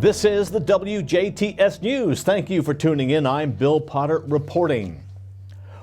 This is the WJTS News. Thank you for tuning in. I'm Bill Potter reporting.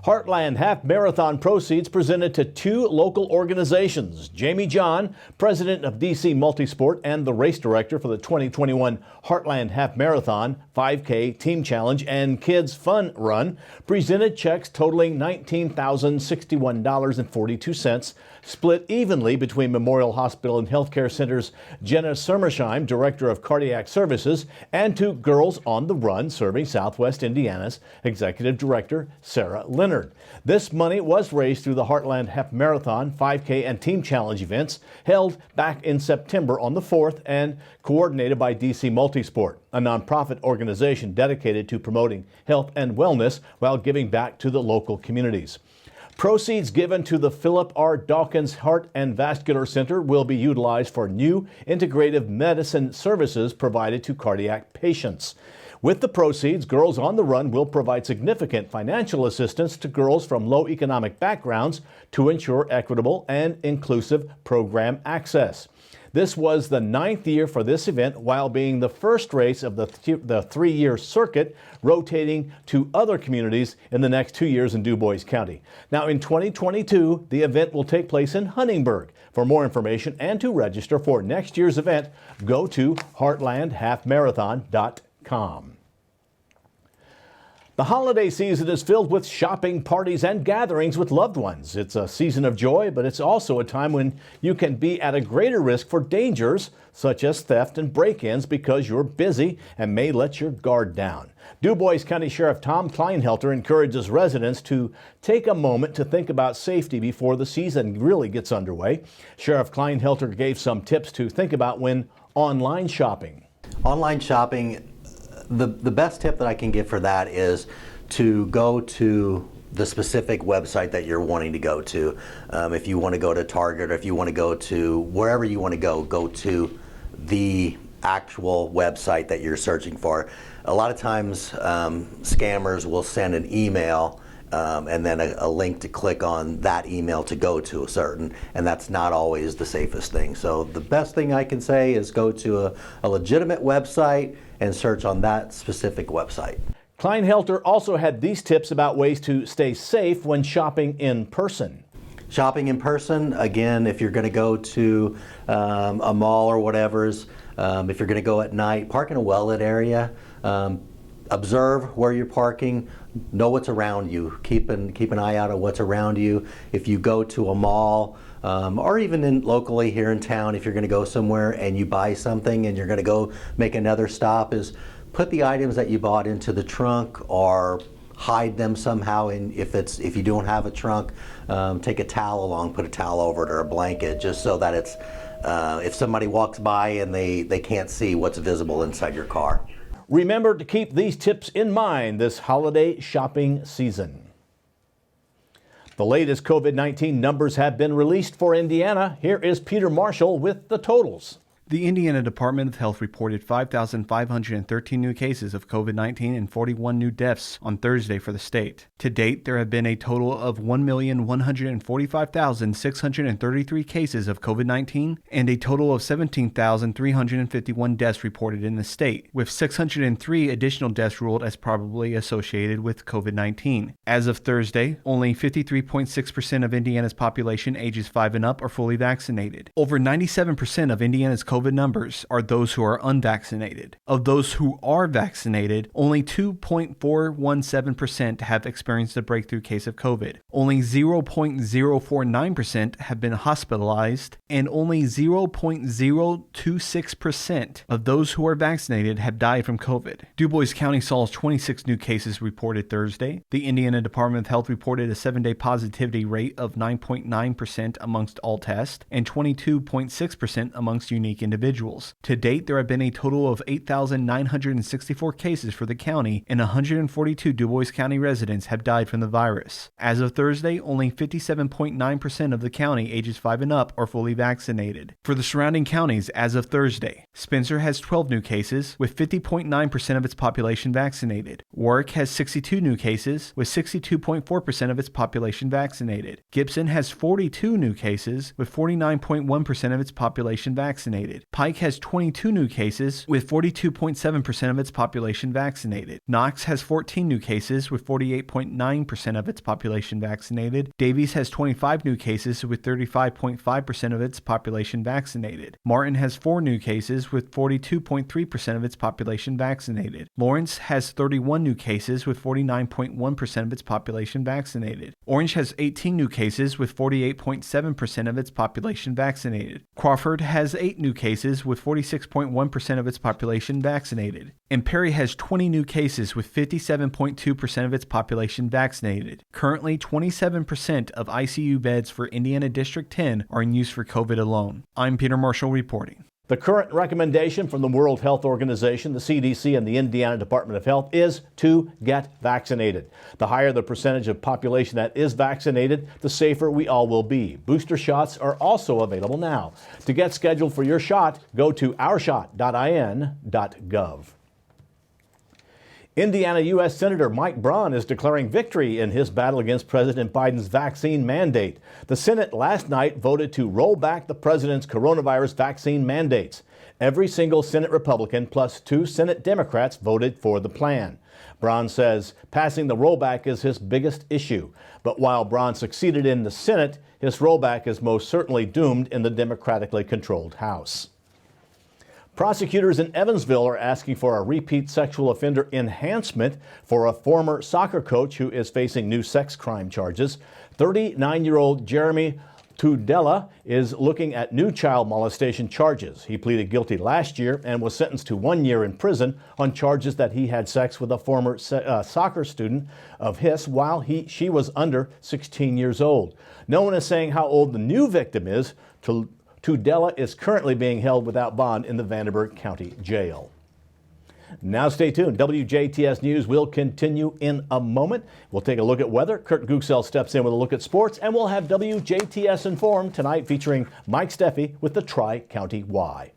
Heartland Half Marathon proceeds presented to two local organizations. Jamie John, president of DC Multisport and the race director for the 2021 Heartland Half Marathon, 5K Team Challenge, and Kids Fun Run, presented checks totaling $19,061.42, split evenly between Memorial Hospital and Healthcare Center's Jenna Sermersheim, director of cardiac services, and to Girls on the Run, serving Southwest Indiana's executive director, Sarah Leonard. This money was raised through the Heartland Half Marathon, 5K, and Team Challenge events held back in September on the 4th and coordinated by DC Multisport, a nonprofit organization dedicated to promoting health and wellness while giving back to the local communities. Proceeds given to the Philip R. Dawkins Heart and Vascular Center will be utilized for new integrative medicine services provided to cardiac patients. With the proceeds, Girls on the Run will provide significant financial assistance to girls from low economic backgrounds to ensure equitable and inclusive program access. This was the 9th year for this event, while being the first race of the 3-year circuit, rotating to other communities in the next 2 years in DuBois County. Now in 2022, the event will take place in Huntingburg. For more information and to register for next year's event, go to heartlandhalfmarathon.com. The holiday season is filled with shopping, parties, and gatherings with loved ones. It's a season of joy, but it's also a time when you can be at a greater risk for dangers such as theft and break-ins because you're busy and may let your guard down. DuBois County Sheriff Tom Kleinhelter encourages residents to take a moment to think about safety before the season really gets underway. Sheriff Kleinhelter gave some tips to think about when online shopping. Online shopping, the best tip that I can give for that is to go to the specific website that you're wanting to go to. If you want to go to Target, or if you want to go to wherever you want to go to the actual website that you're searching for. A lot of times scammers will send an email and then a link to click on that email to go to a certain, and that's not always the safest thing. So the best thing I can say is go to a legitimate website and search on that specific website. Kleinhelter also had these tips about ways to stay safe when shopping in person. Shopping in person, again, if you're going to go to a mall or whatever's, if you're going to go at night, park in a well-lit area. Observe where you're parking, know what's around you, keep an eye out on what's around you. If you go to a mall, or even locally here in town, if you're going to go somewhere and you buy something and you're going to go make another stop, is put the items that you bought into the trunk or hide them somehow. And if you don't have a trunk, take a towel along, put a towel over it or a blanket, just so that it's if somebody walks by and they can't see what's visible inside your car. Remember to keep these tips in mind this holiday shopping season. The latest COVID-19 numbers have been released for Indiana. Here is Peter Marshall with the totals. The Indiana Department of Health reported 5,513 new cases of COVID-19 and 41 new deaths on Thursday for the state. To date, there have been a total of 1,145,633 cases of COVID-19 and a total of 17,351 deaths reported in the state, with 603 additional deaths ruled as probably associated with COVID-19. As of Thursday, only 53.6% of Indiana's population ages 5 and up are fully vaccinated. Over 97% of Indiana's COVID numbers are those who are unvaccinated. Of those who are vaccinated, only 2.417% have experienced a breakthrough case of COVID. Only 0.049% have been hospitalized, and only 0.026% of those who are vaccinated have died from COVID. DuBois County saw 26 new cases reported Thursday. The Indiana Department of Health reported a 7-day positivity rate of 9.9% amongst all tests and 22.6% amongst unique individuals. To date, there have been a total of 8,964 cases for the county, and 142 DuBois County residents have died from the virus. As of Thursday, only 57.9% of the county ages 5 and up are fully vaccinated. For the surrounding counties, as of Thursday, Spencer has 12 new cases, with 50.9% of its population vaccinated. Warwick has 62 new cases, with 62.4% of its population vaccinated. Gibson has 42 new cases, with 49.1% of its population vaccinated. vaccinated. Pike has 22 new cases with 42.7% of its population vaccinated. Knox has 14 new cases with 48.9% of its population vaccinated. Davies has 25 new cases with 35.5% of its population vaccinated. Martin has 4 new cases with 42.3% of its population vaccinated. Lawrence has 31 new cases with 49.1% of its population vaccinated. Orange has 18 new cases with 48.7% of its population vaccinated. Crawford has 8 new cases with 46.1% of its population vaccinated. And Perry has 20 new cases with 57.2% of its population vaccinated. Currently, 27% of ICU beds for Indiana District 10 are in use for COVID alone. I'm Peter Marshall reporting. The current recommendation from the World Health Organization, the CDC, and the Indiana Department of Health is to get vaccinated. The higher the percentage of population that is vaccinated, the safer we all will be. Booster shots are also available now. To get scheduled for your shot, go to ourshot.in.gov. Indiana U.S. Senator Mike Braun is declaring victory in his battle against President Biden's vaccine mandate. The Senate last night voted to roll back the president's coronavirus vaccine mandates. Every single Senate Republican plus 2 Senate Democrats voted for the plan. Braun says passing the rollback is his biggest issue. But while Braun succeeded in the Senate, his rollback is most certainly doomed in the democratically controlled House. Prosecutors in Evansville are asking for a repeat sexual offender enhancement for a former soccer coach who is facing new sex crime charges. 39-year-old Jeremy Tudela is looking at new child molestation charges. He pleaded guilty last year and was sentenced to 1 year in prison on charges that he had sex with a former soccer student of his while she was under 16 years old. No one is saying how old the new victim is. Tudela is currently being held without bond in the Vanderburgh County Jail. Now stay tuned. WJTS News will continue in a moment. We'll take a look at weather. Kurt Guxell steps in with a look at sports, and we'll have WJTS Informed tonight featuring Mike Steffi with the Tri-County Y.